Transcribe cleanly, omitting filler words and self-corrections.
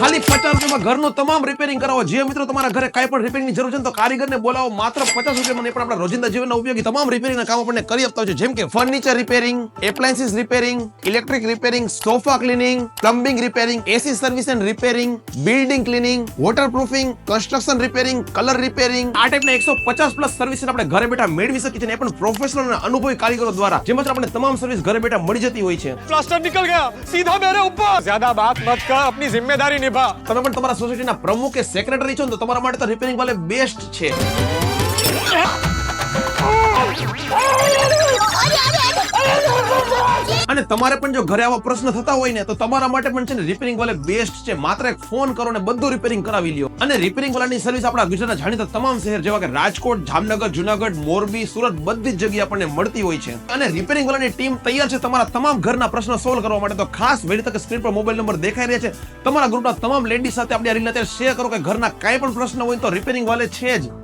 ખાલી 50 રૂપિયામાં ઘરનું તમામ રિપેરિંગ કરાવો. જે મિત્રો તમારા ઘરે કાંઈ પણ રિપેરિંગની જરૂર છે ને તો કારીગરને બોલાવો. માત્ર 50 રૂપિયામાં નહીં પણ આપણા રોજિંદા જીવનના ઉપયોગી તમામ રિપેરિંગના કામ આપણને કરી આપતા હોય છે. જેમ કે furniture repairing, appliances repairing, electric repairing, sofa cleaning, plumbing repairing, AC service and repairing, building cleaning, waterproofing, construction repairing, colour repairing. આ ટાઈપના 150 પ્લસ સર્વિસ આપણે ઘરે બેઠા મેળવી શકીએ છીએ, એ પણ પ્રોફેશનલ અને અનુભવી કારીગરો દ્વારા, જેમાં આપણે તમામ સર્વિસ ઘરે બેઠા મળી જતી હોય છે. प्लास्टर निकल गया सीधा मेरे ऊपर ज्यादा बात मत कर अपनी जिम्मेदारी निभा તમે પણ તમારા સોસાયટીના પ્રમુખ કે સેક્રેટરી છો ને તો તમારા માટે તો રિપેરિંગ વાલે બેસ્ટ છે. અને તમારે પણ જો ઘરે આવા પ્રશ્ન થતા હોય ને તો તમારા માટે પણ છે ને રિપેરિંગ વાલે બેસ્ટ છે. માત્ર એક ફોન કરો ને બધું રિપેરિંગ કરાવી લ્યો. અને રિપેરિંગ વાળાની સર્વિસ આપણા ગુજરાતના જાણીતા તમામ શહેર જેવા કે રાજકોટ, જામનગર, જુનાગઢ, મોરબી, સુરત બધી જ જગ્યાએ આપણને મળતી હોય છે. અને રિપેરિંગ વાળાની ટીમ તૈયાર છે તમારા તમામ ઘરના પ્રશ્નો સોલ્વ કરવા માટે. તો ખાસ વહેલી તકે સ્ક્રીન પર મોબાઈલ નંબર દેખાઈ રહ્યા છે. તમારા ગ્રુપના તમામ લેડીઝ સાથે આપણે આ રીલ અત્યારે શેર કરો કે ઘરના કાંઈ પણ પ્રશ્ન હોય તો રિપેરિંગ વાલે છે જ.